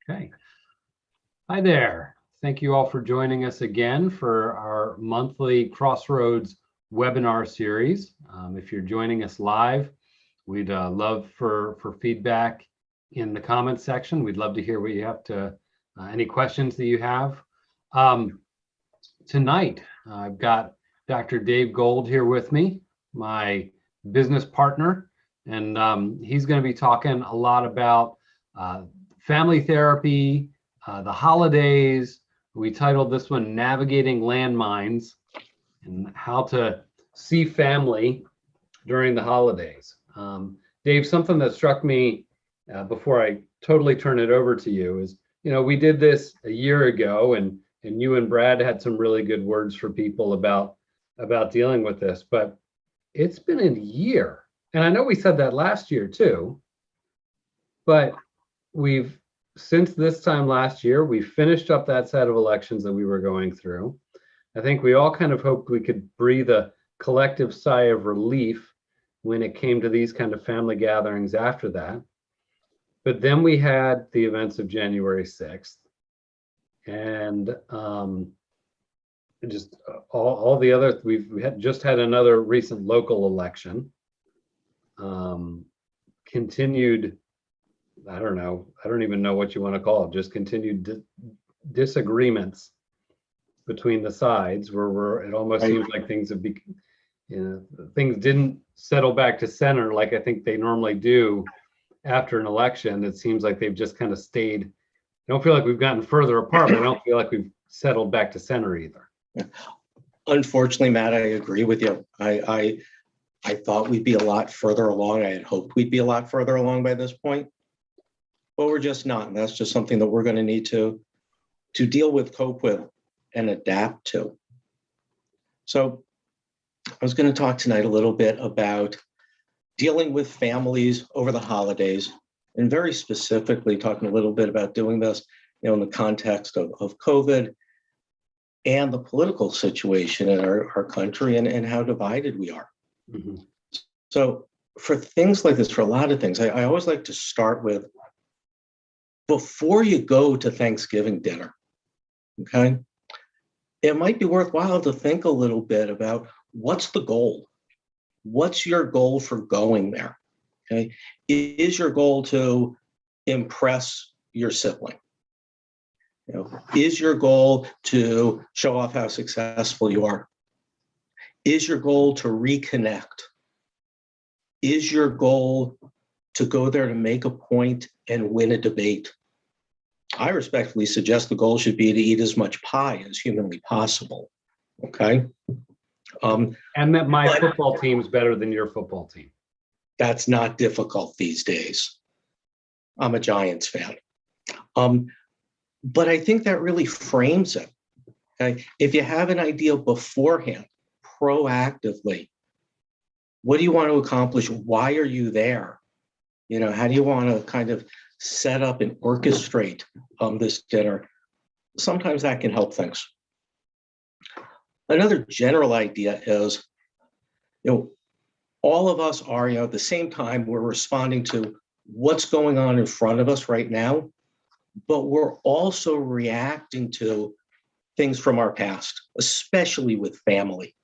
Okay. Hi there. Thank you all for joining us again for our monthly Crossroads webinar series. If you're joining us live, we'd love for feedback in the comments section. We'd love to hear what you have to, any questions that you have. Tonight, I've got Dr. Dave Gold here with me, my business partner, and he's going to be talking a lot about family therapy, the holidays. We titled this one Navigating Landmines, and how to see family during the holidays. Dave, something that struck me before I totally turn it over to you is, we did this a year ago, and you and Brad had some really good words for people about dealing with this, but it's been a year. And I know we said that last year too, but since this time last year, we finished up that set of elections that we were going through. I think we all kind of hoped we could breathe a collective sigh of relief when it came to these kind of family gatherings after that. But then we had the events of January 6th, and just all the other, just had another recent local election, continued, I don't even know what you want to call it, just continued disagreements between the sides, where it almost seems like things have things didn't settle back to center like I think they normally do after an election. It seems like they've just kind of stayed. I don't feel like we've gotten further apart, but I don't feel like we've settled back to center either. Unfortunately, Matt, I agree with you. I thought we'd be a lot further along. I had hoped we'd be a lot further along by this point, but we're just not. And that's just something that we're going to need to deal with, cope with, and adapt to. So I was going to talk tonight a little bit about dealing with families over the holidays, and very specifically talking a little bit about doing this, in the context of COVID and the political situation in our country, and how divided we are. Mm-hmm. So for things like this, for a lot of things, I always like to start with, before you go to Thanksgiving dinner, okay, it might be worthwhile to think a little bit about, what's the goal? What's your goal for going there? Okay, is your goal to impress your sibling? Is your goal to show off how successful you are? Is your goal to reconnect? Is your goal to go there to make a point and win a debate? I respectfully suggest the goal should be to eat as much pie as humanly possible. Okay. And that my football team's better than your football team. That's not difficult these days. I'm a Giants fan. But I think that really frames it. Okay? If you have an idea beforehand, proactively, what do you want to accomplish? Why are you there? How do you want to kind of set up and orchestrate this dinner? Sometimes that can help things. Another general idea is, all of us are, at the same time, we're responding to what's going on in front of us right now, but we're also reacting to things from our past, especially with family.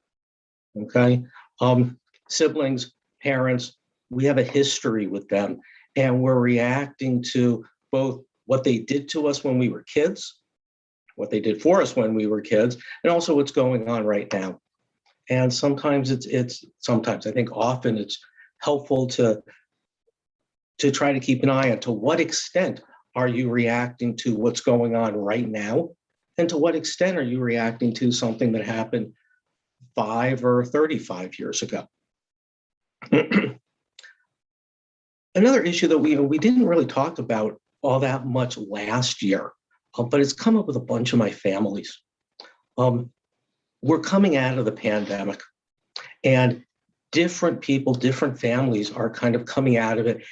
Okay. Siblings, parents, we have a history with them, and we're reacting to both what they did to us when we were kids, what they did for us when we were kids, and also what's going on right now. And sometimes sometimes I think often it's helpful to try to keep an eye on, to what extent are you reacting to what's going on right now, and to what extent are you reacting to something that happened 5 or 35 years ago. Another issue that we didn't really talk about all that much last year, but it's come up with a bunch of my families. We're coming out of the pandemic, and different people, different families are kind of coming out of it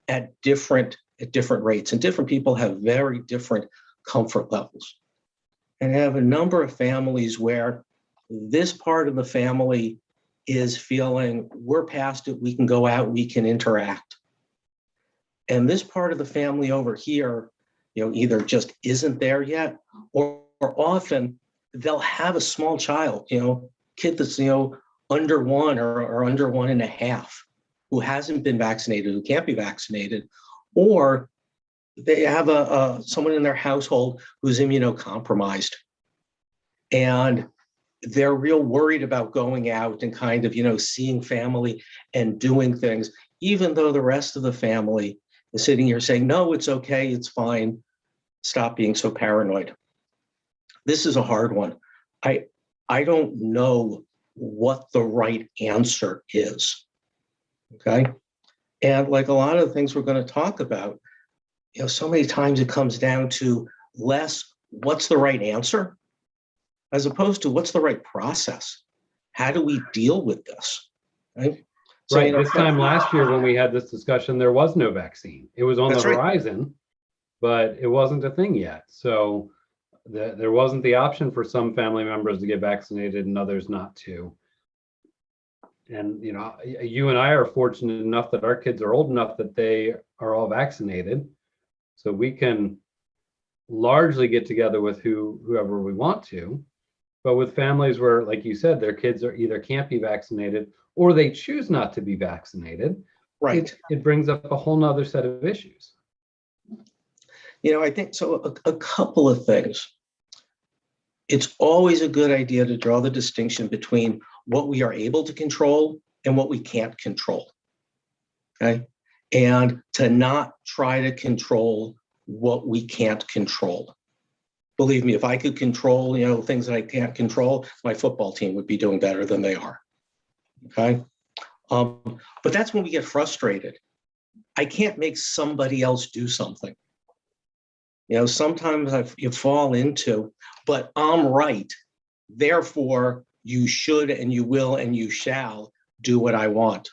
at different rates, and different people have very different comfort levels. And I have a number of families where this part of the family is feeling, we're past it, we can go out, we can interact. And this part of the family over here, either just isn't there yet, or often they'll have a small child, kid that's, under 1 or under 1.5, who hasn't been vaccinated, who can't be vaccinated, or they have someone in their household who's immunocompromised, and they're real worried about going out and kind of, seeing family and doing things, even though the rest of the family is sitting here saying, no, it's okay, it's fine, stop being so paranoid. This is a hard one. I don't know what the right answer is, okay? And like a lot of the things we're going to talk about, so many times it comes down to less what's the right answer, as opposed to what's the right process. How do we deal with this? Right. So, Right. This time last year when we had this discussion, there was no vaccine. It was on the horizon, but it wasn't a thing yet. So there wasn't the option for some family members to get vaccinated and others not to. And, you and I are fortunate enough that our kids are old enough that they are all vaccinated. So we can largely get together with whoever we want to. But with families where, like you said, their kids are either can't be vaccinated or they choose not to be vaccinated, right. It brings up a whole nother set of issues. I think so. A couple of things. It's always a good idea to draw the distinction between what we are able to control and what we can't control. Okay. And to not try to control what we can't control. Believe me, if I could control, things that I can't control, my football team would be doing better than they are. Okay. But that's when we get frustrated. I can't make somebody else do something. Sometimes you fall into, but I'm right. Therefore, you should and you will and you shall do what I want.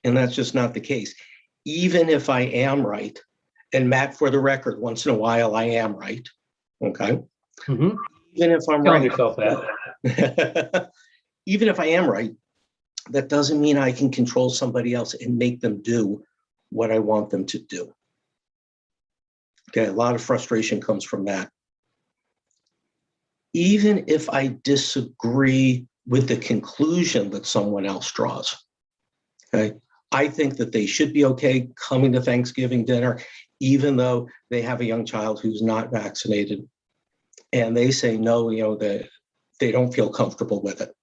And that's just not the case. Even if I am right, and Matt, for the record, once in a while I am right. Okay. Mm-hmm. Even if I'm Telling right, yourself that. even if I am right, that doesn't mean I can control somebody else and make them do what I want them to do. Okay, a lot of frustration comes from that. Even if I disagree with the conclusion that someone else draws, okay, I think that they should be okay coming to Thanksgiving dinner, even though they have a young child who's not vaccinated, and they say no, that they don't feel comfortable with it.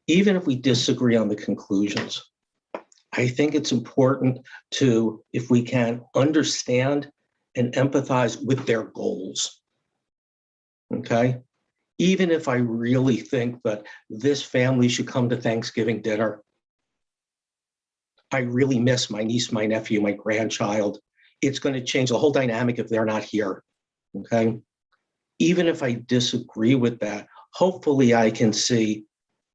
Even if we disagree on the conclusions, I think it's important to, if we can, understand and empathize with their goals. Okay? Even if I really think that this family should come to Thanksgiving dinner, I really miss my niece, my nephew, my grandchild. It's going to change the whole dynamic if they're not here. Okay? Even if I disagree with that, hopefully I can see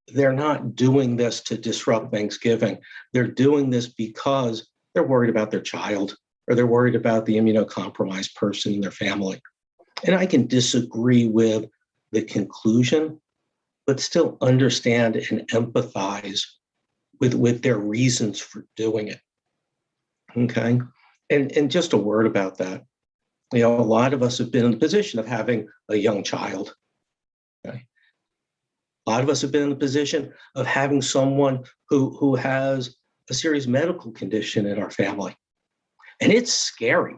they're not doing this to disrupt Thanksgiving. They're doing this because they're worried about their child, or they're worried about the immunocompromised person in their family. And I can disagree with the conclusion, but still understand and empathize with their reasons for doing it. Okay. And just a word about that. A lot of us have been in the position of having a young child. Okay. A lot of us have been in the position of having someone who has a serious medical condition in our family. And it's scary.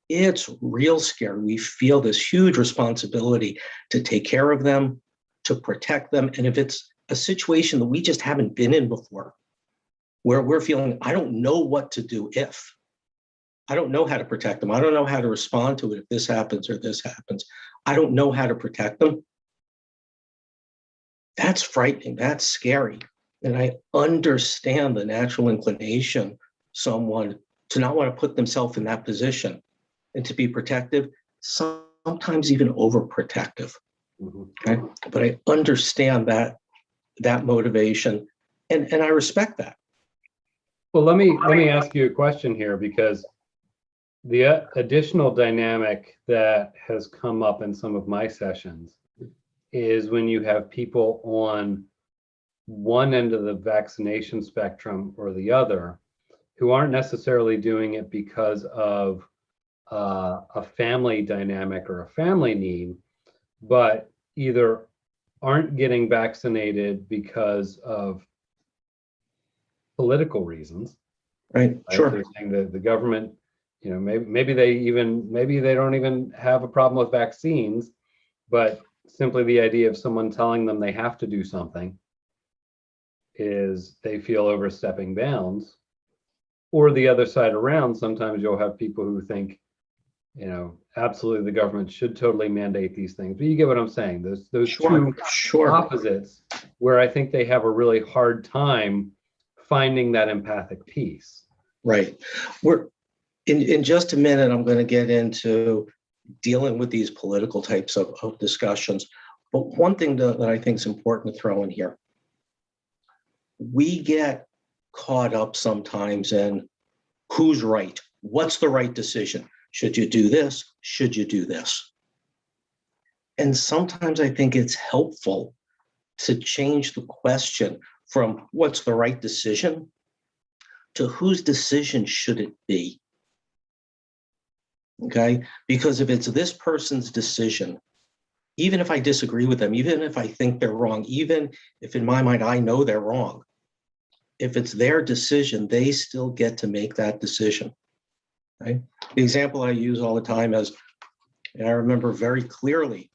It's real scary. We feel this huge responsibility to take care of them, to protect them. And if it's a situation that we just haven't been in before, where we're feeling, I don't know what to do if. I don't know how to protect them. I don't know how to respond to it if this happens or this happens. I don't know how to protect them. That's frightening. That's scary. And I understand the natural inclination, someone to not want to put themselves in that position and to be protective, sometimes even overprotective. Mm-hmm. Okay? But I understand that motivation, and I respect that. Well, let me ask you a question here, because the additional dynamic that has come up in some of my sessions is when you have people on one end of the vaccination spectrum or the other who aren't necessarily doing it because of a family dynamic or a family need, but either aren't getting vaccinated because of political reasons, Right. right? Sure. They're saying that the government, maybe maybe they don't even have a problem with vaccines, but simply the idea of someone telling them they have to do something is they feel overstepping bounds. Or the other side around, sometimes you'll have people who think, absolutely the government should totally mandate these things. But you get what I'm saying. Those Sure. two Sure. opposites where I think they have a really hard time finding that empathic piece. Right. We're in just a minute, I'm going to get into dealing with these political types of discussions. But one thing that I think is important to throw in here, we get caught up sometimes in who's right. What's the right decision? Should you do this? Should you do this? And sometimes I think it's helpful to change the question from what's the right decision to whose decision should it be? Okay? Because if it's this person's decision, even if I disagree with them, even if I think they're wrong, even if in my mind I know they're wrong, if it's their decision, they still get to make that decision. Right? The example I use all the time is, and I remember very clearly,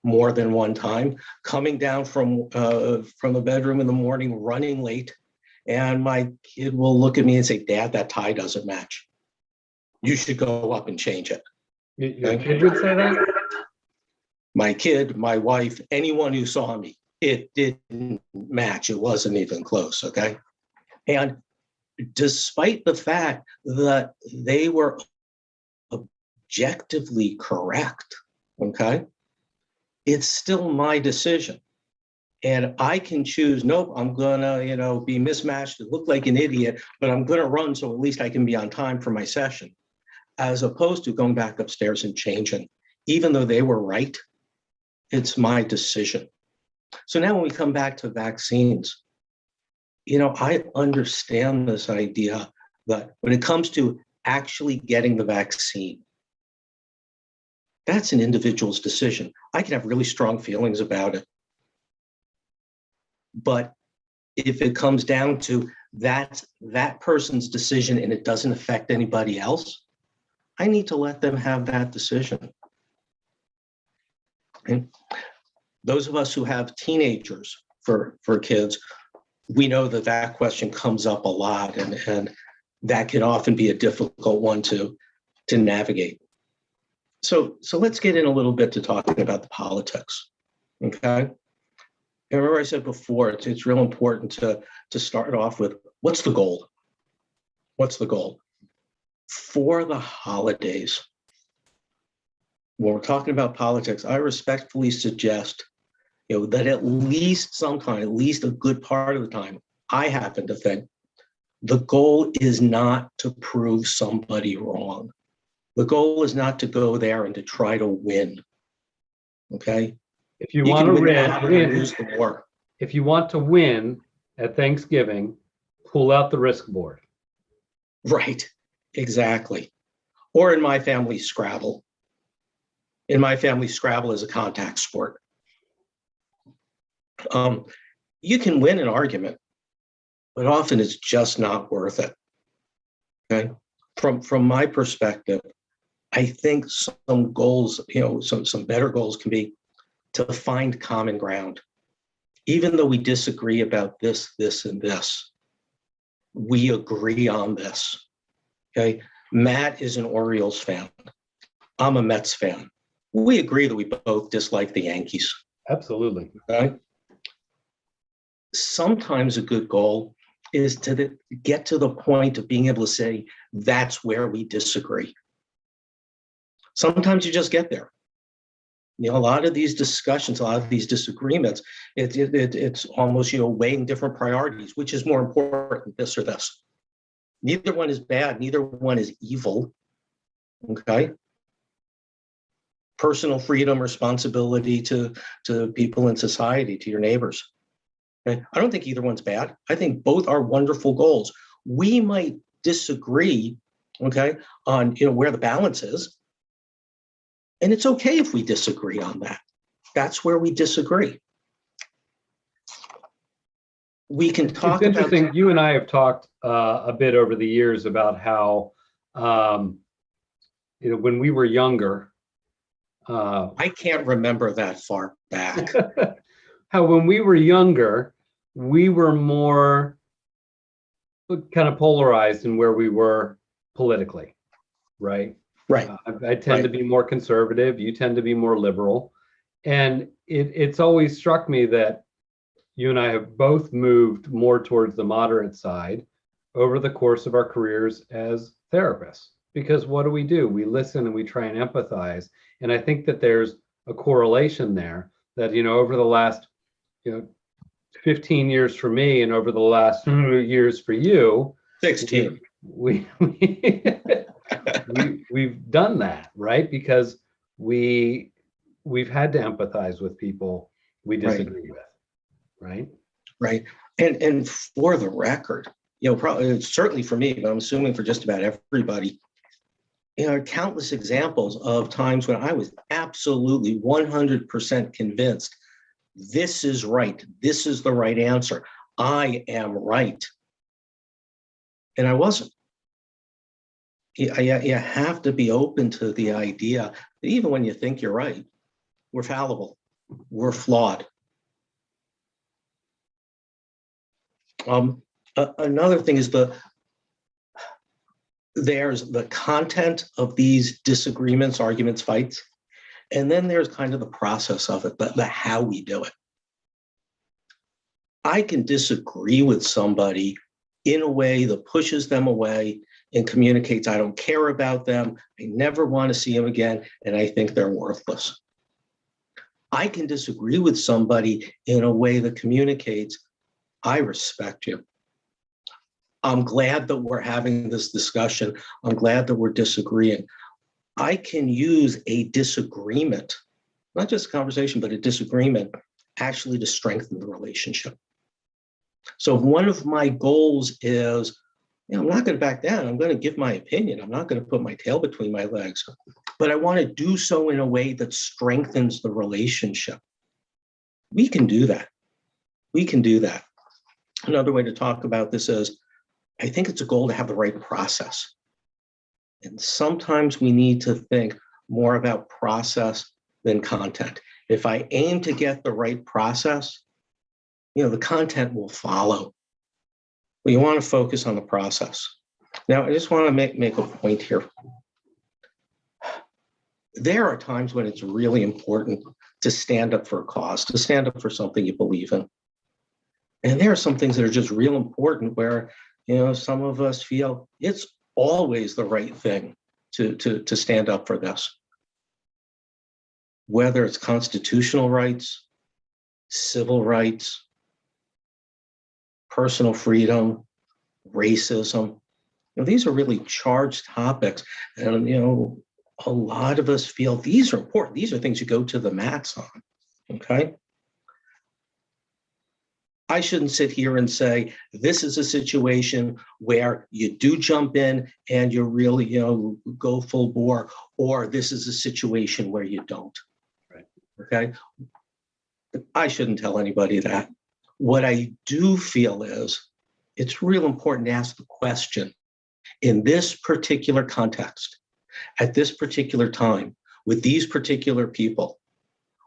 more than one time, coming down from the bedroom in the morning, running late, and my kid will look at me and say, "Dad, that tie doesn't match. You should go up and change it." Your kid would say that? My kid, my wife, anyone who saw me, it didn't match. It wasn't even close. Okay. And despite the fact that they were objectively correct, okay, it's still my decision. And I can choose, nope, I'm gonna, be mismatched and look like an idiot, but I'm gonna run so at least I can be on time for my session, as opposed to going back upstairs and changing. Even though they were right, it's my decision. So now when we come back to vaccines, I understand this idea that when it comes to actually getting the vaccine, that's an individual's decision. I can have really strong feelings about it. But if it comes down to that person's decision and it doesn't affect anybody else, I need to let them have that decision. And those of us who have teenagers for kids, we know that question comes up a lot, and that can often be a difficult one to navigate. So let's get in a little bit to talking about the politics. Okay. And remember I said before, it's real important to start off with what's the goal? What's the goal? For the holidays, when we're talking about politics, I respectfully suggest that at least sometime, at least a good part of the time, I happen to think the goal is not to prove somebody wrong. The goal is not to go there and to try to win. Okay? If you want to win, lose the war. If you want to win at Thanksgiving, pull out the risk board. Right, exactly. Or in my family, Scrabble. In my family, Scrabble is a contact sport. You can win an argument, but often it's just not worth it. Okay. From my perspective, I think some goals, some better goals can be to find common ground. Even though we disagree about this, and this, we agree on this. Okay. Matt is an Orioles fan. I'm a Mets fan. We agree that we both dislike the Yankees. Absolutely. Okay. Sometimes a good goal is to get to the point of being able to say, that's where we disagree. Sometimes you just get there. A lot of these discussions, a lot of these disagreements, it's almost, weighing different priorities. Which is more important, this or this? Neither one is bad. Neither one is evil. Okay. Personal freedom, responsibility to people in society, to your neighbors. Okay? I don't think either one's bad. I think both are wonderful goals. We might disagree okay, on where the balance is. And it's okay if we disagree on that. That's where we disagree. We can talk It's about. interesting. You and I have talked a bit over the years about how, when we were younger, I can't remember that far back. how when we were younger, we were more kind of polarized in where we were politically, right? Right. I tend to be more conservative. You tend to be more liberal. And it's always struck me that you and I have both moved more towards the moderate side over the course of our careers as therapists. Because what do? We listen and we try and empathize. And I think that there's a correlation there that, over the last, 15 years for me and over the last years for you, 16. We've done that, right? Because we've had to empathize with people we disagree with, right? Right. And for the record, probably certainly for me, but I'm assuming for just about everybody, countless examples of times when I was absolutely 100% convinced this is right. This is the right answer. I am right. And I wasn't. You have to be open to the idea that even when you think you're right, we're fallible, we're flawed. Another thing is there's the content of these disagreements, arguments, fights, and then there's kind of the process of it, the how we do it. I can disagree with somebody in a way that pushes them away and communicates, I don't care about them, I never want to see them again, and I think they're worthless. I can disagree with somebody in a way that communicates, I respect you. I'm glad that we're having this discussion. I'm glad that we're disagreeing. I can use a disagreement, not just a conversation, but a disagreement, actually to strengthen the relationship. So if one of my goals is, I'm not going to back down. I'm going to give my opinion. I'm not going to put my tail between my legs, but I want to do so in a way that strengthens the relationship. We can do that. We can do that. Another way to talk about this is, I think it's a goal to have the right process. And sometimes we need to think more about process than content. If I aim to get the right process, the content will follow. But you want to focus on the process. Now, I just want to make a point here. There are times when it's really important to stand up for a cause, to stand up for something you believe in. And there are some things that are just real important where, some of us feel it's always the right thing to stand up for this. Whether it's constitutional rights, civil rights, personal freedom, racism. These are really charged topics. And, a lot of us feel these are important. These are things you go to the mats on, okay? I shouldn't sit here and say, this is a situation where you do jump in and you really, go full bore, or this is a situation where you don't, right? Okay? I shouldn't tell anybody that. What I do feel is it's real important to ask the question in this particular context, at this particular time, with these particular people,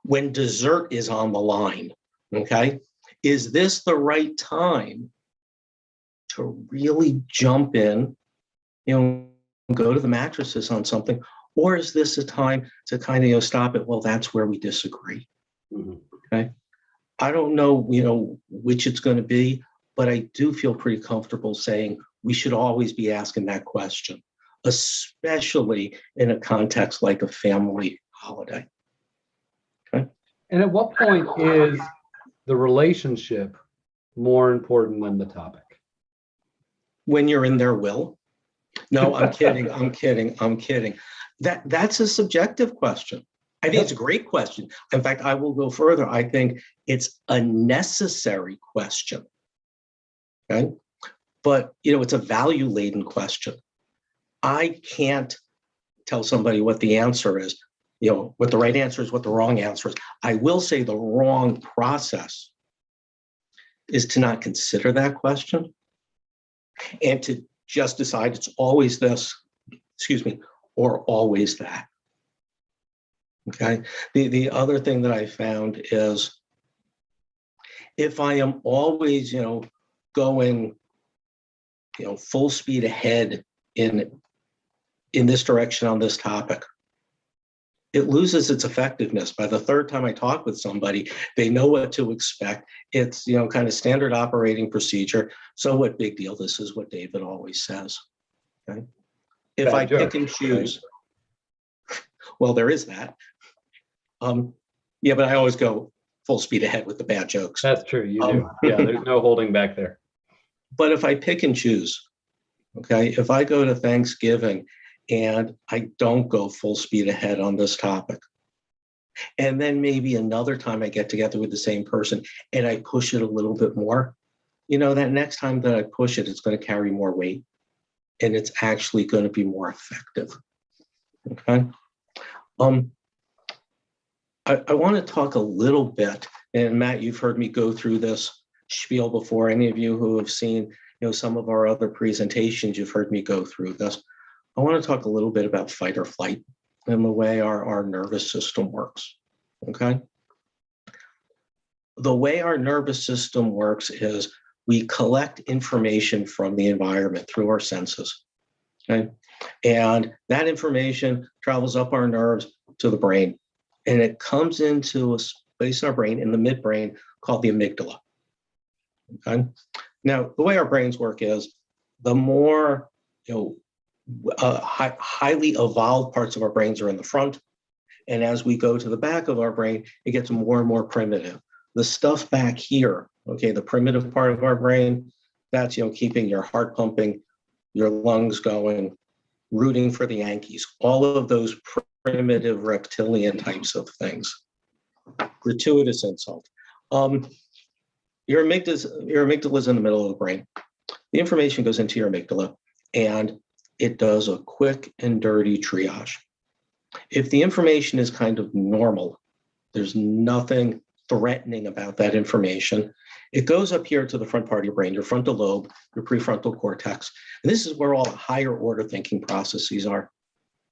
when dessert is on the line, okay? Is this the right time to really jump in, go to the mattresses on something? Or is this a time to kind of stop it? Well, that's where we disagree. Mm-hmm. Okay. I don't know, which it's going to be, but I do feel pretty comfortable saying we should always be asking that question, especially in a context like a family holiday. Okay. And at what point is the relationship more important than the topic? When you're in their will. No, I'm kidding. I'm kidding. That's a subjective question. I think it's a great question. In fact, I will go further. I think it's a necessary question. Okay. But, it's a value-laden question. I can't tell somebody what the answer is, what the right answer is, what the wrong answer is. I will say the wrong process is to not consider that question and to just decide it's always this, or always that. Okay. The other thing that I found is if I am always, going, full speed ahead in this direction on this topic, it loses its effectiveness. By the third time I talk with somebody, they know what to expect. It's, kind of standard operating procedure. So what big deal? This is what David always says. Okay. If I pick and choose, well, there is that. Yeah, but I always go full speed ahead with the bad jokes. That's true. You do. Yeah, there's no holding back there. But if I pick and choose, okay, if I go to Thanksgiving and I don't go full speed ahead on this topic, and then maybe another time I get together with the same person and I push it a little bit more, that next time that I push it, it's going to carry more weight and it's actually going to be more effective. Okay. I want to talk a little bit, and Matt, you've heard me go through this spiel before. Any of you who have seen, some of our other presentations, you've heard me go through this. I want to talk a little bit about fight or flight and the way our nervous system works. Okay. The way our nervous system works is we collect information from the environment through our senses. Okay. And that information travels up our nerves to the brain. And it comes into a space in our brain, in the midbrain, called the amygdala. Okay. Now, the way our brains work is the more, highly evolved parts of our brains are in the front. And as we go to the back of our brain, it gets more and more primitive. The stuff back here, okay, the primitive part of our brain, that's, keeping your heart pumping, your lungs going, rooting for the Yankees, all of those primitive reptilian types of things. Gratuitous insult. Your amygdala is in the middle of the brain. The information goes into your amygdala and it does a quick and dirty triage. If the information is kind of normal, there's nothing threatening about that information, it goes up here to the front part of your brain, your frontal lobe, your prefrontal cortex. And this is where all the higher order thinking processes are.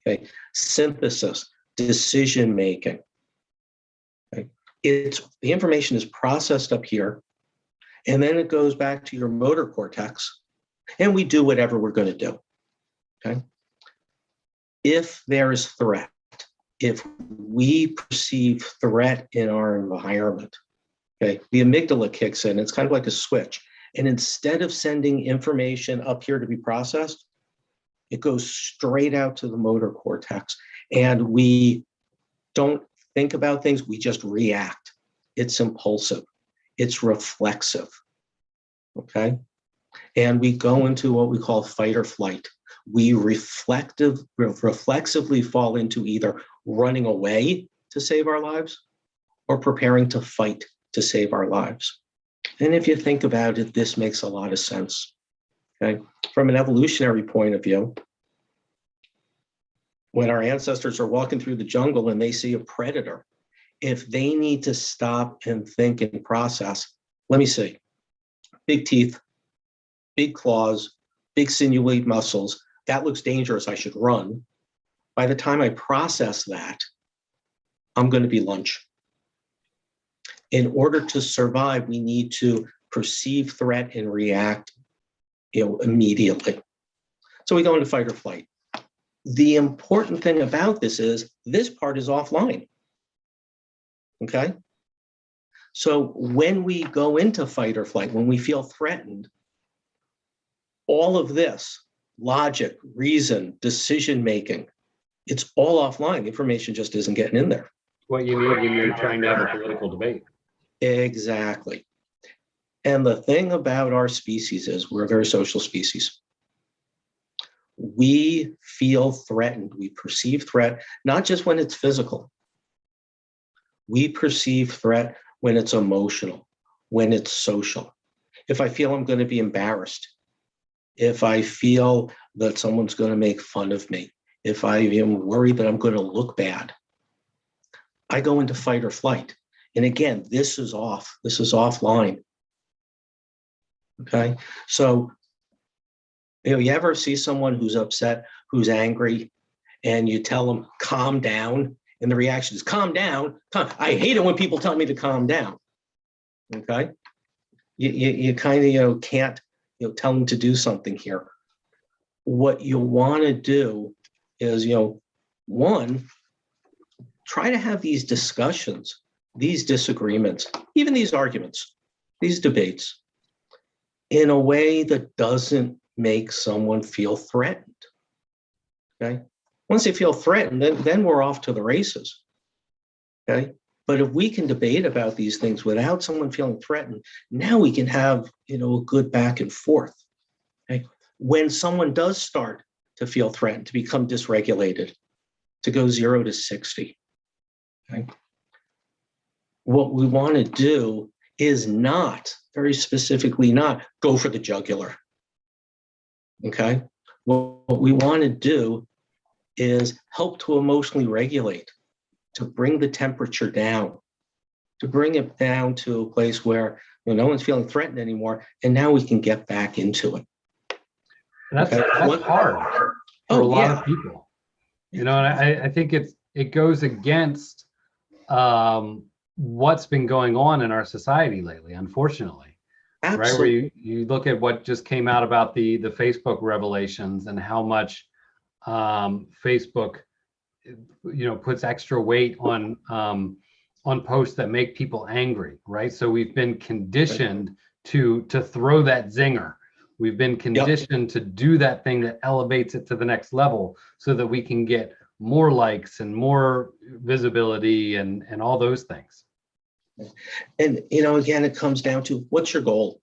Okay. Synthesis, decision-making. Okay. The information is processed up here, and then it goes back to your motor cortex, and we do whatever we're going to do. Okay. If there is threat, if we perceive threat in our environment, okay, the amygdala kicks in. It's kind of like a switch. And instead of sending information up here to be processed, it goes straight out to the motor cortex. And we don't think about things, we just react. It's impulsive, it's reflexive. Okay. And we go into what we call fight or flight. We reflexively fall into either running away to save our lives or preparing to fight to save our lives. And if you think about it, this makes a lot of sense. Okay. From an evolutionary point of view, when our ancestors are walking through the jungle and they see a predator, if they need to stop and think and process, let me see, big teeth, big claws, big sinewy muscles, that looks dangerous, I should run. By the time I process that, I'm going to be lunch. In order to survive, we need to perceive threat and react, immediately. So we go into fight or flight. The important thing about this is this part is offline. Okay. So when we go into fight or flight, when we feel threatened, all of this logic, reason, decision-making, it's all offline. The information just isn't getting in there. What you need when you're trying to have a political debate. Exactly. And the thing about our species is we're a very social species. We feel threatened. We perceive threat, not just when it's physical. We perceive threat when it's emotional, when it's social. If I feel I'm going to be embarrassed, if I feel that someone's going to make fun of me, if I am worried that I'm going to look bad, I go into fight or flight. And again, this is offline. Okay. So, you ever see someone who's upset, who's angry, and you tell them, calm down, and the reaction is, calm down. I hate it when people tell me to calm down. Okay. You kind of, can't, tell them to do something here. What you want to do is, one, try to have these discussions, these disagreements, even these arguments, these debates, in a way that doesn't make someone feel threatened. Okay. Once they feel threatened, then we're off to the races. Okay. But if we can debate about these things without someone feeling threatened, now we can have, a good back and forth. Okay. When someone does start to feel threatened, to become dysregulated, to go 0 to 60, okay, what we want to do is not, very specifically not, go for the jugular. Okay. What we want to do is help to emotionally regulate, to bring the temperature down, to bring it down to a place where no one's feeling threatened anymore, and now we can get back into it. That's hard for a lot of people, and I think it goes against what's been going on in our society lately, unfortunately. Absolutely. Right, where you look at what just came out about the Facebook revelations and how much Facebook, puts extra weight on posts that make people angry, right? So we've been conditioned to throw that zinger. We've been conditioned to do that thing that elevates it to the next level so that we can get more likes and more visibility and all those things. And, again, it comes down to, what's your goal?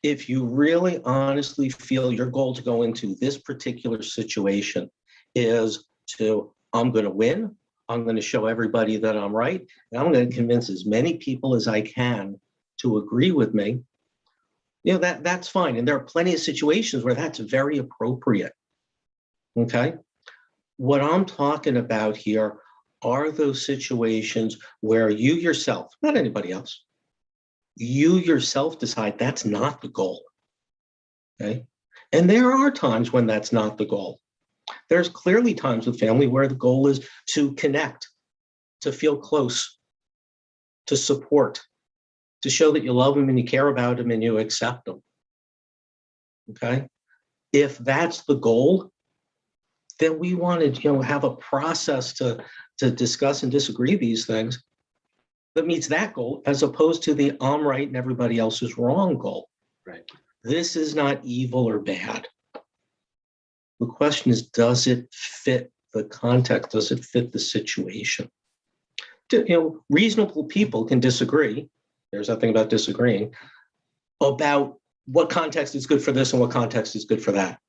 If you really honestly feel your goal to go into this particular situation is to, I'm going to win, I'm going to show everybody that I'm right, and I'm going to convince as many people as I can to agree with me, that's fine. And there are plenty of situations where that's very appropriate. Okay. What I'm talking about here are those situations where you yourself, not anybody else, you yourself decide that's not the goal. Okay. And there are times when that's not the goal. There's clearly times with family where the goal is to connect, to feel close, to support, to show that you love them and you care about them and you accept them. Okay. If that's the goal, then we want to, have a process to discuss and disagree these things that meets that goal, as opposed to the I'm right and everybody else is wrong goal. Right. This is not evil or bad. The question is, does it fit the context? Does it fit the situation? Reasonable people can disagree. There's nothing about disagreeing about what context is good for this and what context is good for that.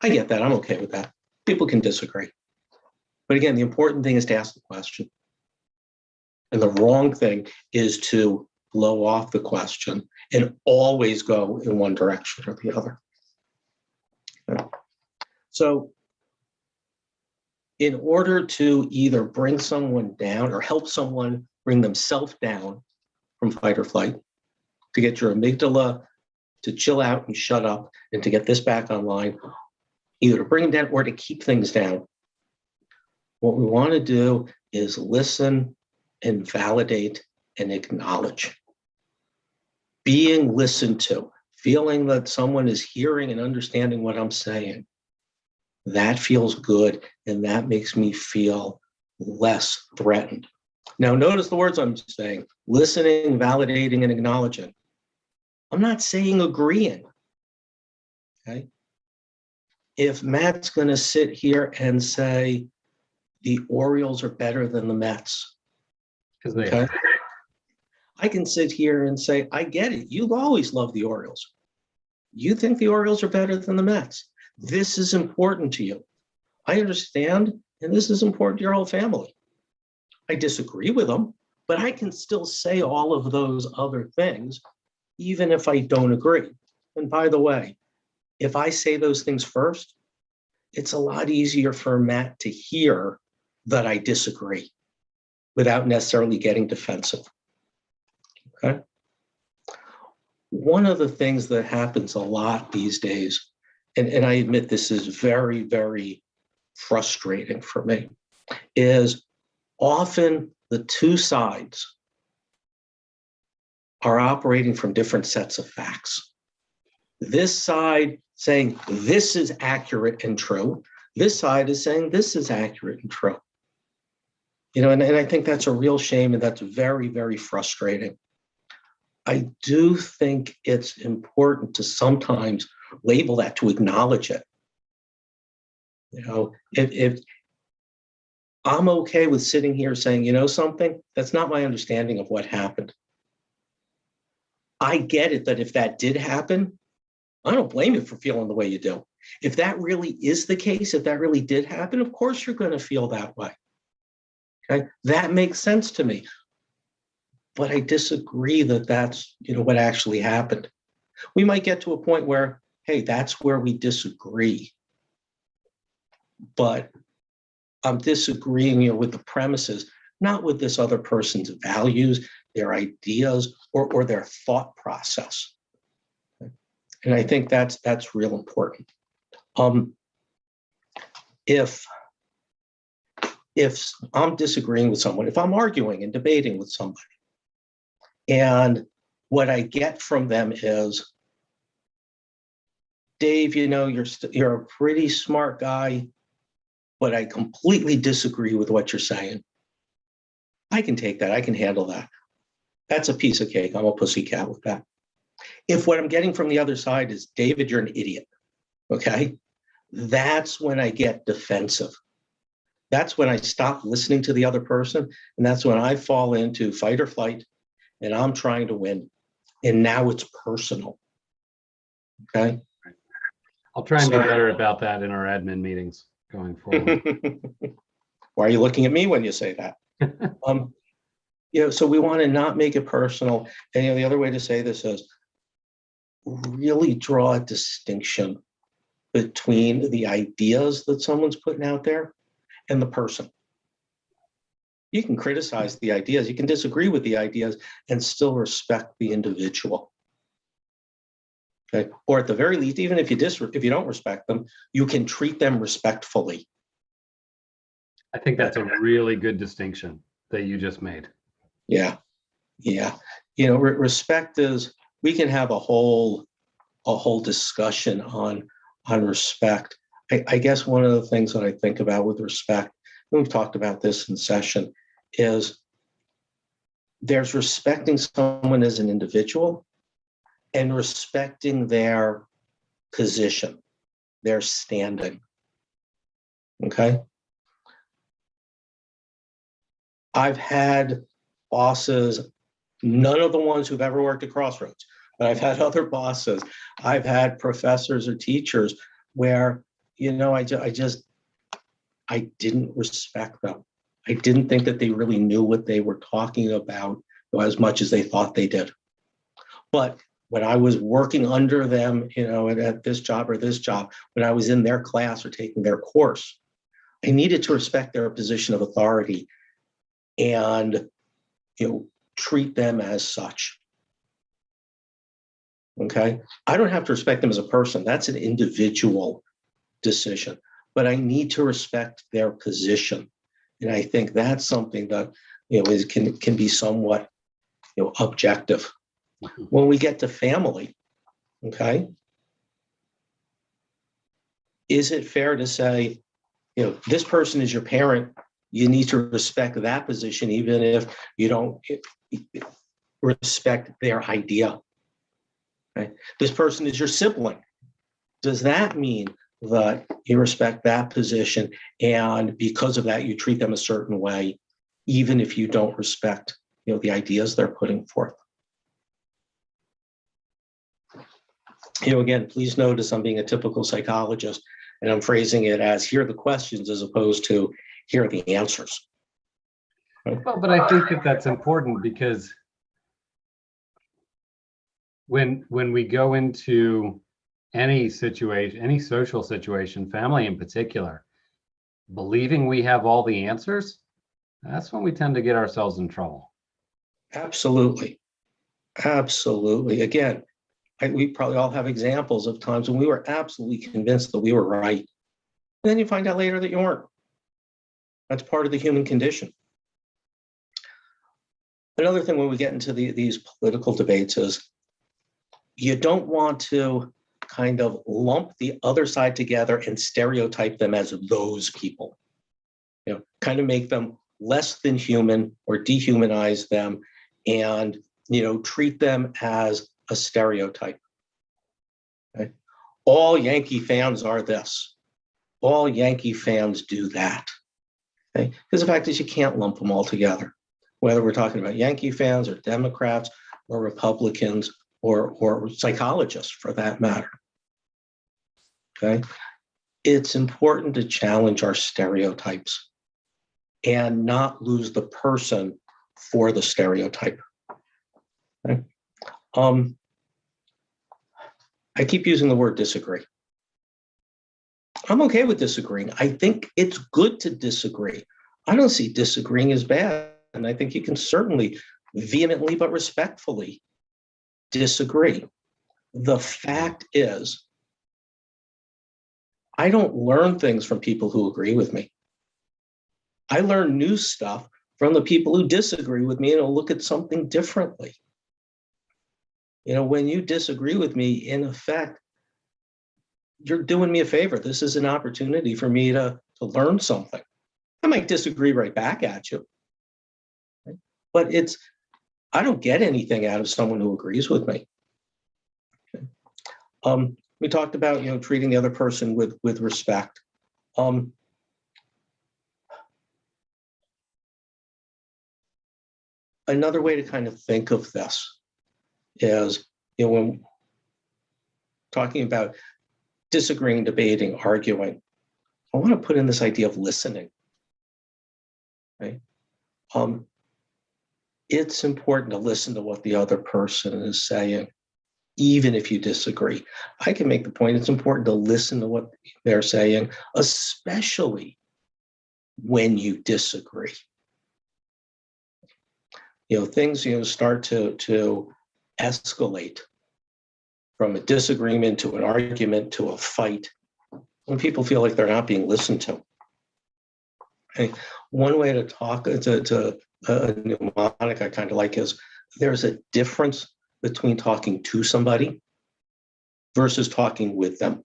I get that. I'm okay with that. People can disagree. But again, the important thing is to ask the question. And the wrong thing is to blow off the question and always go in one direction or the other. So in order to either bring someone down or help someone bring themselves down from fight or flight, to get your amygdala to chill out and shut up and to get this back online, either to bring them down or to keep things down, what we want to do is listen and validate and acknowledge. Being listened to, feeling that someone is hearing and understanding what I'm saying, that feels good, and that makes me feel less threatened. Now, notice the words I'm saying: listening, validating, and acknowledging. I'm not saying agreeing. Okay. If Matt's going to sit here and say the Orioles are better than the Mets, okay, I can sit here and say, I get it. You've always loved the Orioles. You think the Orioles are better than the Mets. This is important to you. I understand, and this is important to your whole family. I disagree with them, but I can still say all of those other things, even if I don't agree. And by the way, if I say those things first, it's a lot easier for Matt to hear that I disagree without necessarily getting defensive. Okay. One of the things that happens a lot these days, and I admit this is very, very frustrating for me, is often the two sides are operating from different sets of facts. This side saying this is accurate and true. This side is saying this is accurate and true. You know, and I think that's a real shame, and that's very, very frustrating. I do think it's important to sometimes label that, to acknowledge it. You know, if I'm okay with sitting here saying, you know something, that's not my understanding of what happened. I get it that if that did happen, I don't blame you for feeling the way you do. If that really is the case, if that really did happen, of course you're going to feel that way. Okay, that makes sense to me. But I disagree that that's, you know, what actually happened. We might get to a point where, hey, that's where we disagree. But I'm disagreeing, you know, with the premises, not with this other person's values, their ideas, or their thought process. And I think that's real important. If I'm disagreeing with someone, if I'm arguing and debating with somebody, and what I get from them is, Dave, you know, you're a pretty smart guy, but I completely disagree with what you're saying. I can take that. I can handle that. That's a piece of cake. I'm a pussycat with that. If what I'm getting from the other side is, David, you're an idiot, okay? That's when I get defensive. That's when I stop listening to the other person, and that's when I fall into fight or flight, and I'm trying to win. And now it's personal, okay? I'll try and be better about that in our admin meetings going forward. Why are you looking at me when you say that? You know, so we want to not make it personal. And you know, the other way to say this is really draw a distinction between the ideas that someone's putting out there and the person. You can criticize the ideas, you can disagree with the ideas, and still respect the individual. Okay, or at the very least, even if you don't respect them, you can treat them respectfully. I think that's a really good distinction that you just made. Yeah, yeah. You know, respect is, we can have a whole discussion on respect. I guess one of the things that I think about with respect, and we've talked about this in session, is there's respecting someone as an individual and respecting their position, their standing. Okay. I've had bosses, none of the ones who've ever worked at Crossroads, but I've had other bosses. I've had professors or teachers where, you know, I didn't respect them. I didn't think that they really knew what they were talking about, you know, as much as they thought they did. But when I was working under them, you know, at this job or this job, when I was in their class or taking their course, I needed to respect their position of authority and, you know, treat them as such. Okay. I don't have to respect them as a person. That's an individual decision, but I need to respect their position. And I think that's something that, you know, can be somewhat, you know, objective. When we get to family, okay, is it fair to say, you know, this person is your parent, you need to respect that position, even if you don't respect their idea? Okay? This person is your sibling. Does that mean that you respect that position, and because of that, you treat them a certain way, even if you don't respect, you know, the ideas they're putting forth? You know, again, please notice I'm being a typical psychologist, and I'm phrasing it as, here are the questions as opposed to here are the answers. Right? Well, but I think that that's important, because when we go into any situation, any social situation, family in particular, believing we have all the answers, that's when we tend to get ourselves in trouble. Absolutely. Absolutely. Again, we probably all have examples of times when we were absolutely convinced that we were right. And then you find out later that you weren't. That's part of the human condition. Another thing when we get into these political debates is you don't want to kind of lump the other side together and stereotype them as those people. Kind of make them less than human or dehumanize them and, treat them as a stereotype. Okay? All Yankee fans are this. All Yankee fans do that. Okay? Because the fact is you can't lump them all together, whether we're talking about Yankee fans or Democrats or Republicans or psychologists for that matter. Okay? It's important to challenge our stereotypes and not lose the person for the stereotype. Okay? I keep using the word disagree. I'm okay with disagreeing. I think it's good to disagree. I don't see disagreeing as bad. And I think you can certainly vehemently but respectfully disagree. The fact is, I don't learn things from people who agree with me. I learn new stuff from the people who disagree with me and will look at something differently. When you disagree with me, in effect, you're doing me a favor. This is an opportunity for me to learn something. I might disagree right back at you, right? But I don't get anything out of someone who agrees with me. Okay. We talked about, treating the other person with respect. Another way to kind of think of this is, when talking about disagreeing, debating, arguing, I want to put in this idea of listening. Right? It's important to listen to what the other person is saying, even if you disagree. I can make the point it's important to listen to what they're saying, especially when you disagree. Things start to escalate from a disagreement to an argument to a fight when people feel like they're not being listened to. Okay. One way to talk to a mnemonic I kind of like is there's a difference between talking to somebody versus talking with them.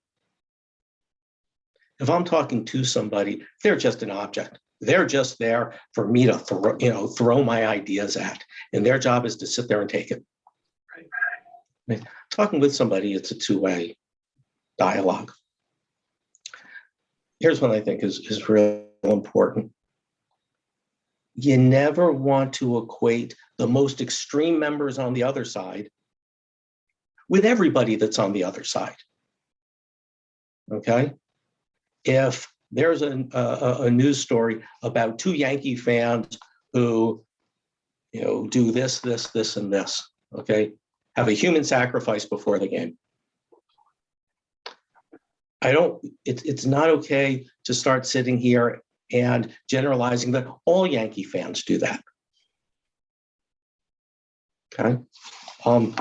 If I'm talking to somebody, they're just an object. They're just there for me to throw my ideas at, and their job is to sit there and take it. Right? Talking with somebody, it's a two-way dialogue. Here's what I think is real important. You never want to equate the most extreme members on the other side with everybody that's on the other side. Okay? If there's a news story about two Yankee fans who, do this, and this, okay, have a human sacrifice before the game. It's not okay to start sitting here and generalizing that all Yankee fans do that. Okay. And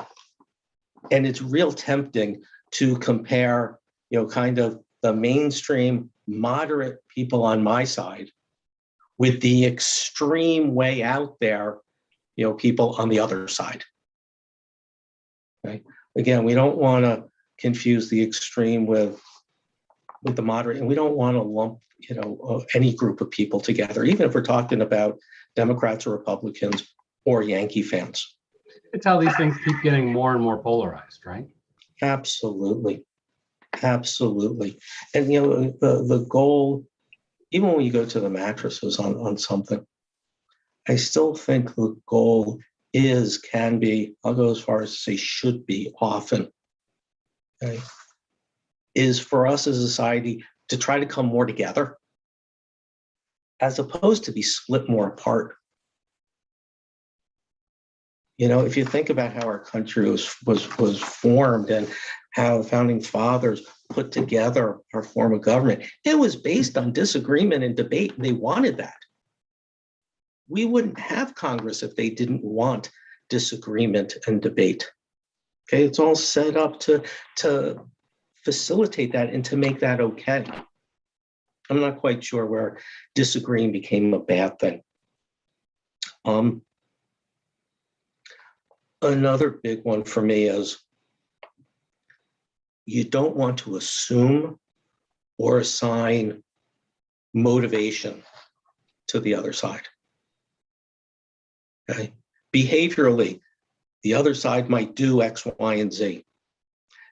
it's real tempting to compare, kind of the mainstream moderate people on my side with the extreme way out there, people on the other side. Okay. Again, we don't want to confuse the extreme with the moderate, and we don't want to lump, any group of people together, even if we're talking about Democrats or Republicans or Yankee fans. It's how these things keep getting more and more polarized, right? Absolutely. Absolutely. And, the goal, even when you go to the mattresses on something, I still think the goal can be, I'll go as far as to say should be often, okay, is for us as a society to try to come more together as opposed to be split more apart. If you think about how our country was formed and how the founding fathers put together our form of government. It was based on disagreement and debate, and they wanted that. We wouldn't have Congress if they didn't want disagreement and debate. Okay, it's all set up to facilitate that and to make that okay. I'm not quite sure where disagreeing became a bad thing. Another big one for me is you don't want to assume or assign motivation to the other side. Okay? Behaviorally, the other side might do X, Y, and Z.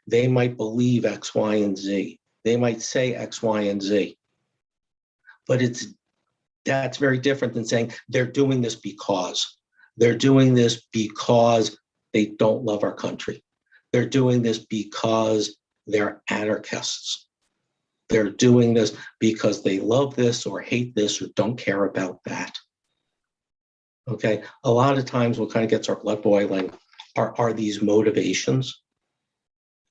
They might believe X, Y, and Z. They might say X, Y, and Z. But that's very different than saying they're doing this because. They're doing this because they don't love our country. They're doing this because they're anarchists. They're doing this because they love this or hate this or don't care about that. Okay, a lot of times what kind of gets our blood boiling are these motivations.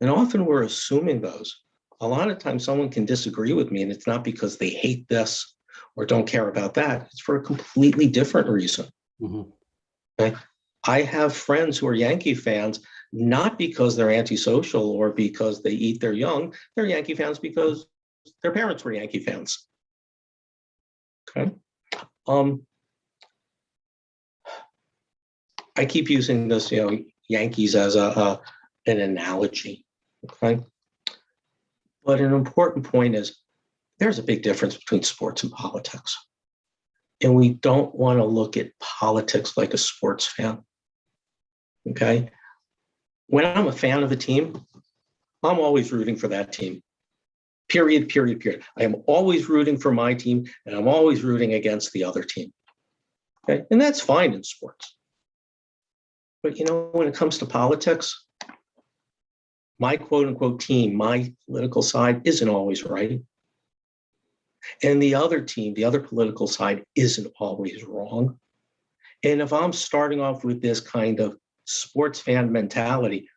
And often we're assuming those. A lot of times someone can disagree with me and it's not because they hate this or don't care about that. It's for a completely different reason. Mm-hmm. Okay, I have friends who are Yankee fans, not because they're antisocial or because they eat their young. They're Yankee fans because their parents were Yankee fans. Okay. I keep using this, Yankees as an analogy. Okay. But an important point is there's a big difference between sports and politics. And we don't want to look at politics like a sports fan. Okay. When I'm a fan of a team, I'm always rooting for that team. Period, period, period. I am always rooting for my team and I'm always rooting against the other team. Okay. And that's fine in sports. But when it comes to politics, my quote unquote team, my political side isn't always right. And the other team, the other political side isn't always wrong. And if I'm starting off with this kind of sports fan mentality,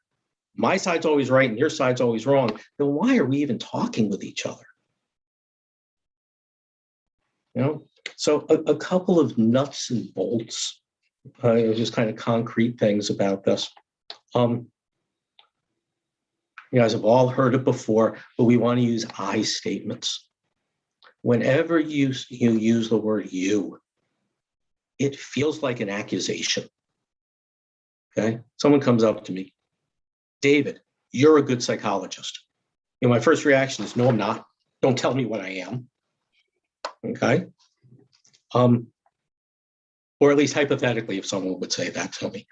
my side's always right and your side's always wrong, then why are we even talking with each other? So a couple of nuts and bolts, just kind of concrete things about this. You guys have all heard it before, but we want to use I statements. Whenever you use the word you, it feels like an accusation. Okay? Someone comes up to me, David, you're a good psychologist. My first reaction is, no, I'm not. Don't tell me what I am. Okay? Or at least hypothetically, if someone would say that to me.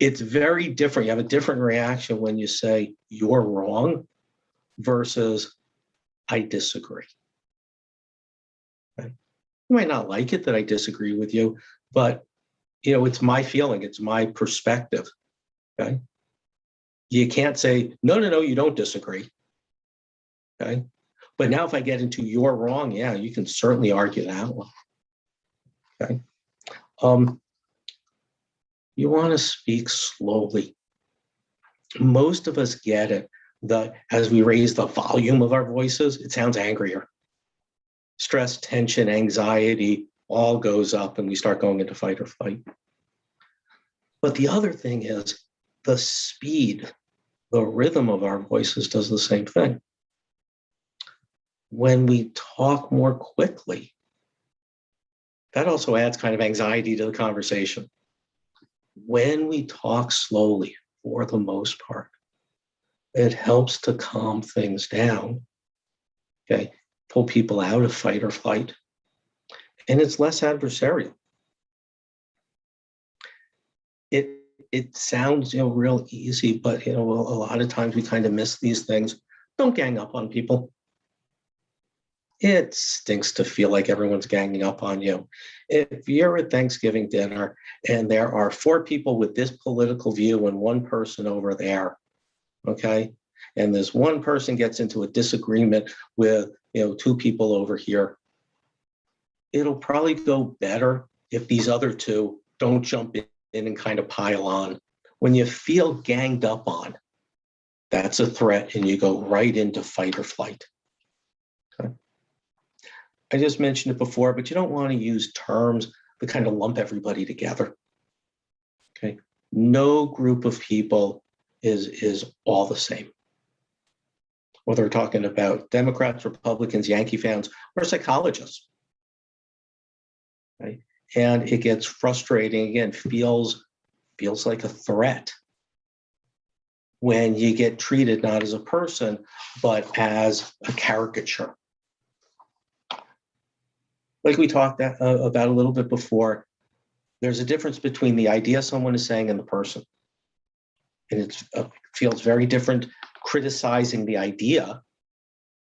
It's very different. You have a different reaction when you say you're wrong versus I disagree. Okay? You might not like it that I disagree with you, but it's my feeling, it's my perspective. Okay. You can't say, no, you don't disagree. Okay. But now if I get into you're wrong, yeah, you can certainly argue that one. Okay. You want to speak slowly. Most of us get it that as we raise the volume of our voices, it sounds angrier. Stress, tension, anxiety all goes up and we start going into fight or flight. But the other thing is the speed, the rhythm of our voices does the same thing. When we talk more quickly, that also adds kind of anxiety to the conversation. When we talk slowly, for the most part, it helps to calm things down, okay, pull people out of fight or flight, and it's less adversarial. It sounds, real easy, but, a lot of times we kind of miss these things. Don't gang up on people. It stinks to feel like everyone's ganging up on you. If you're at Thanksgiving dinner and there are 4 people with this political view and 1 person over there, okay, and this one person gets into a disagreement with, 2 people over here, it'll probably go better if these other 2 don't jump in and kind of pile on. When you feel ganged up on, That's a threat, and you go right into fight or flight. Okay. I just mentioned it before, but you don't want to use terms that kind of lump everybody together. Okay. No group of people is all the same. Whether we're talking about Democrats, Republicans, Yankee fans, or psychologists. Right? And it gets frustrating, again, feels like a threat when you get treated not as a person, but as a caricature. Like we talked about a little bit before, there's a difference between the idea someone is saying and the person. And it feels very different criticizing the idea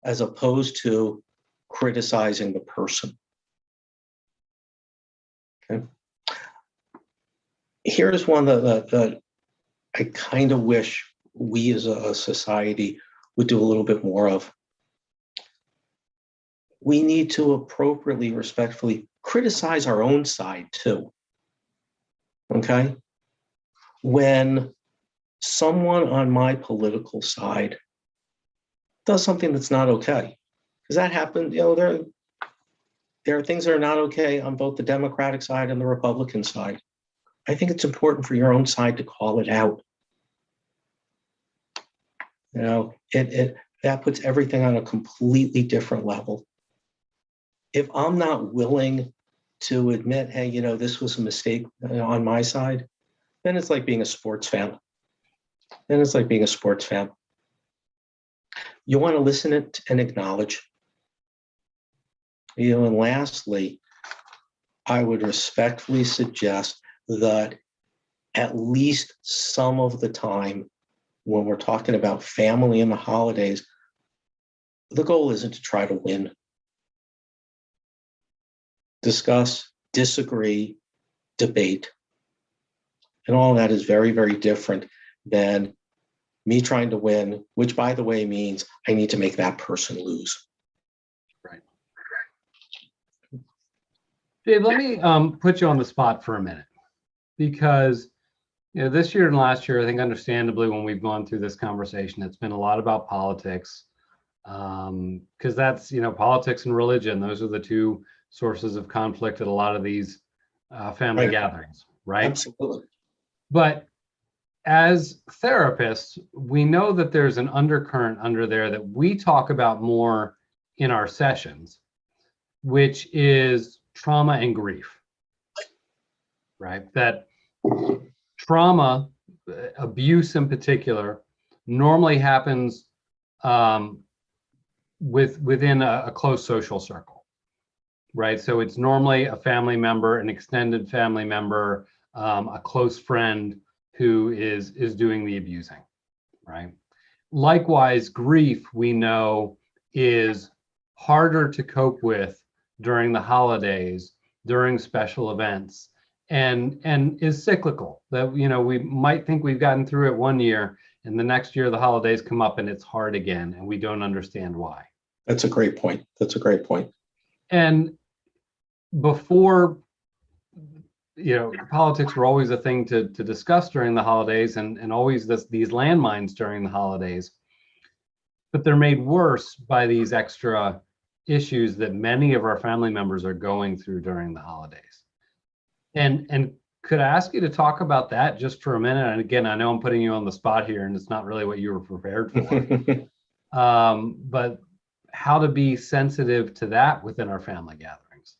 as opposed to criticizing the person. Okay. Here's one that I kind of wish we as a society would do a little bit more of. We need to appropriately, respectfully criticize our own side too. Okay? When someone on my political side does something that's not okay, because that happened, there are things that are not okay on both the Democratic side and the Republican side. I think it's important for your own side to call it out. That puts everything on a completely different level. If I'm not willing to admit, hey, this was a mistake on my side, then it's like being a sports fan. You want to listen and acknowledge. And lastly, I would respectfully suggest that at least some of the time when we're talking about family and the holidays, the goal isn't to try to win. Discuss, disagree, debate. And all that is very, very different than me trying to win, which, by the way, means I need to make that person lose. Right. Dave, let me put you on the spot for a minute, because this year and last year, I think understandably, when we've gone through this conversation, it's been a lot about politics, because that's, politics and religion. Those are the two sources of conflict at a lot of these family gatherings, right? Absolutely. But as therapists, we know that there's an undercurrent under there that we talk about more in our sessions, which is trauma and grief, right? That trauma, abuse in particular, normally happens within a close social circle, right? So it's normally a family member, an extended family member, a close friend who is doing the abusing, right? Likewise, grief, we know, is harder to cope with during the holidays, during special events, and is cyclical. That we might think we've gotten through it one year, and the next year the holidays come up and it's hard again, and we don't understand why. That's a great point. And before, politics were always a thing to discuss during the holidays, and always these landmines during the holidays. But they're made worse by these extra issues that many of our family members are going through during the holidays. And could I ask you to talk about that just for a minute? And again, I know I'm putting you on the spot here, and it's not really what you were prepared for. But how to be sensitive to that within our family gatherings.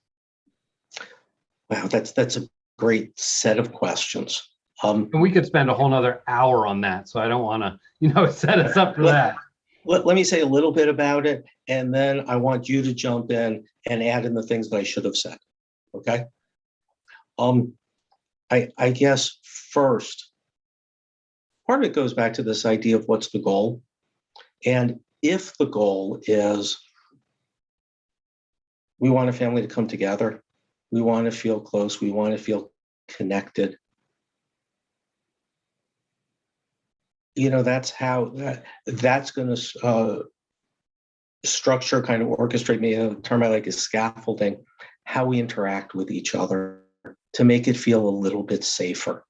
Wow, that's a great set of questions. And we could spend a whole nother hour on that, so I don't want to, set us up for that. Let me say a little bit about it, and then I want you to jump in and add in the things that I should have said. Okay. I guess first, part of it goes back to this idea of what's the goal. And if the goal is we want a family to come together, we want to feel close, we want to feel connected, that's how that's going to structure, kind of orchestrate, me a term I like is scaffolding, how we interact with each other to make it feel a little bit safer.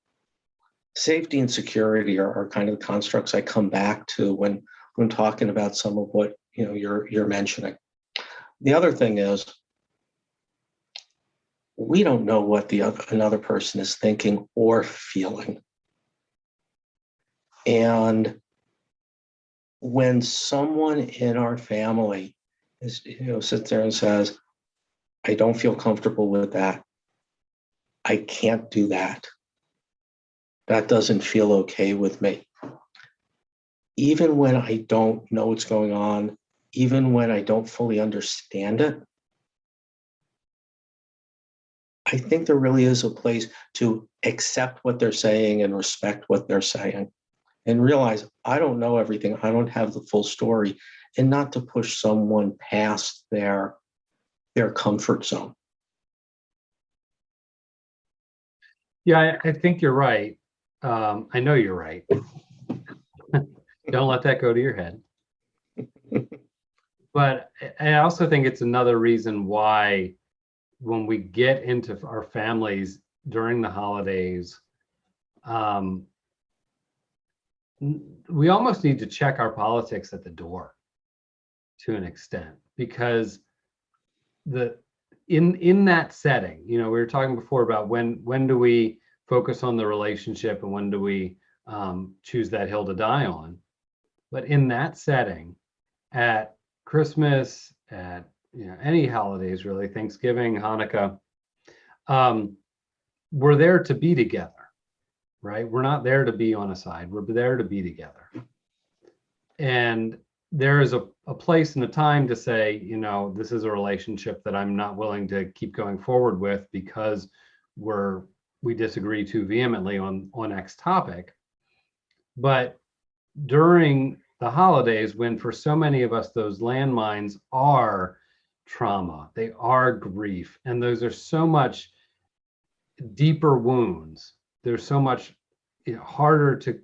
Safety and security are kind of the constructs I come back to when talking about some of what you're mentioning. The other thing is we don't know what another person is thinking or feeling. And when someone in our family sits there and says, I don't feel comfortable with that. I can't do that. That doesn't feel okay with me. Even when I don't know what's going on, even when I don't fully understand it, I think there really is a place to accept what they're saying and respect what they're saying and realize I don't know everything. I don't have the full story, and not to push someone past their comfort zone. Yeah, I think you're right. I know you're right. Don't let that go to your head. But I also think it's another reason why when we get into our families during the holidays, we almost need to check our politics at the door to an extent, because in that setting, we were talking before about when do we focus on the relationship and when do we choose that hill to die on. But in that setting, at Christmas, at any holidays really, Thanksgiving, Hanukkah, we're there to be together, right? We're not there to be on a side. We're there to be together. And there is a place and a time to say, this is a relationship that I'm not willing to keep going forward with because we disagree too vehemently on X topic. But during the holidays, when for so many of us, those landmines are trauma, they are grief, and those are so much deeper wounds. They're so much harder to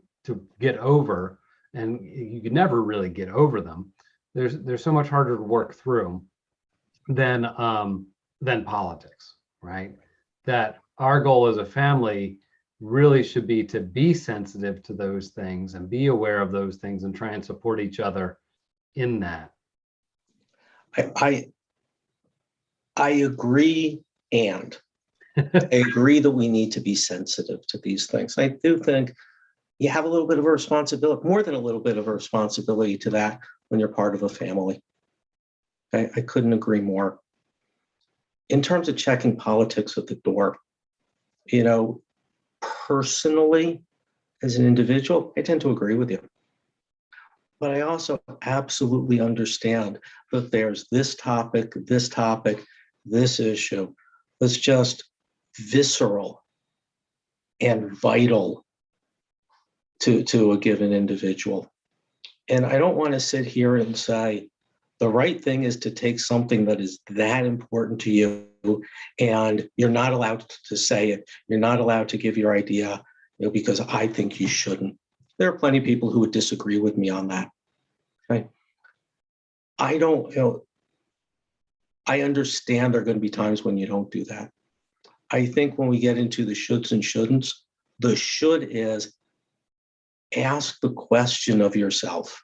get over, and you can never really get over them. There's so much harder to work through than politics, right? That our goal as a family really should be to be sensitive to those things and be aware of those things and try and support each other in that. I agree, and I agree that we need to be sensitive to these things. I do think you have a little bit of a responsibility, more than a little bit of a responsibility to that when you're part of a family. I couldn't agree more. In terms of checking politics at the door, personally, as an individual, I tend to agree with you. But I also absolutely understand that there's this topic, this issue that's just visceral and vital to a given individual. And I don't want to sit here and say the right thing is to take something that is that important to you and you're not allowed to say it. You're not allowed to give your idea, because I think you shouldn't. There are plenty of people who would disagree with me on that. Right? I don't, I understand there are going to be times when you don't do that. I think when we get into the shoulds and shouldn'ts, the should is ask the question of yourself.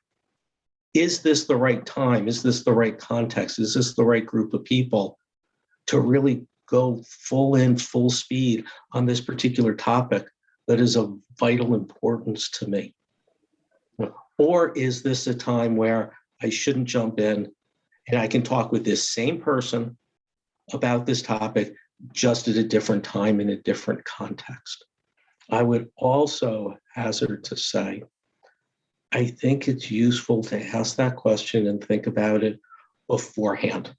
Is this the right time? Is this the right context? Is this the right group of people to really go full speed on this particular topic that is of vital importance to me? Or is this a time where I shouldn't jump in and I can talk with this same person about this topic just at a different time in a different context? I would also hazard to say, I think it's useful to ask that question and think about it beforehand.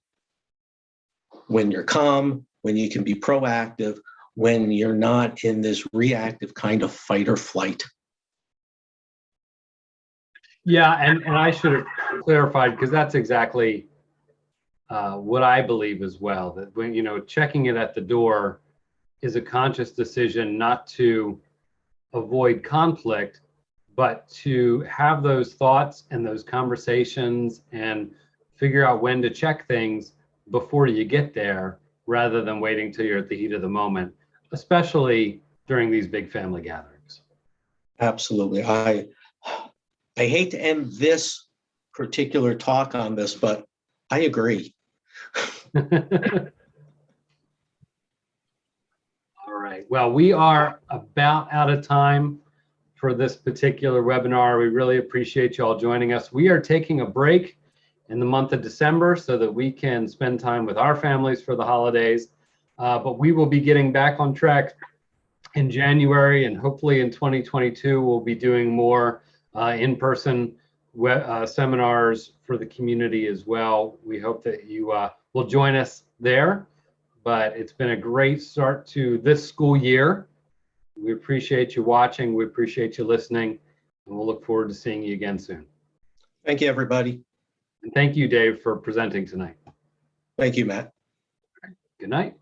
When you're calm, when you can be proactive, when you're not in this reactive kind of fight or flight. Yeah, and I should have clarified, because that's exactly what I believe as well, that when checking it at the door is a conscious decision not to avoid conflict, but to have those thoughts and those conversations and figure out when to check things before you get there, rather than waiting till you're at the heat of the moment, especially during these big family gatherings. Absolutely. I hate to end this particular talk on this, but I agree. All right. Well, we are about out of time for this particular webinar. We really appreciate you all joining us. We are taking a break in the month of December so that we can spend time with our families for the holidays. But we will be getting back on track in January, and hopefully in 2022, we'll be doing more in-person seminars for the community as well. We hope that you will join us there. But it's been a great start to this school year. We appreciate you watching. We appreciate you listening, and we'll look forward to seeing you again soon. Thank you, everybody. And thank you, Dave, for presenting tonight. Thank you, Matt. Good night.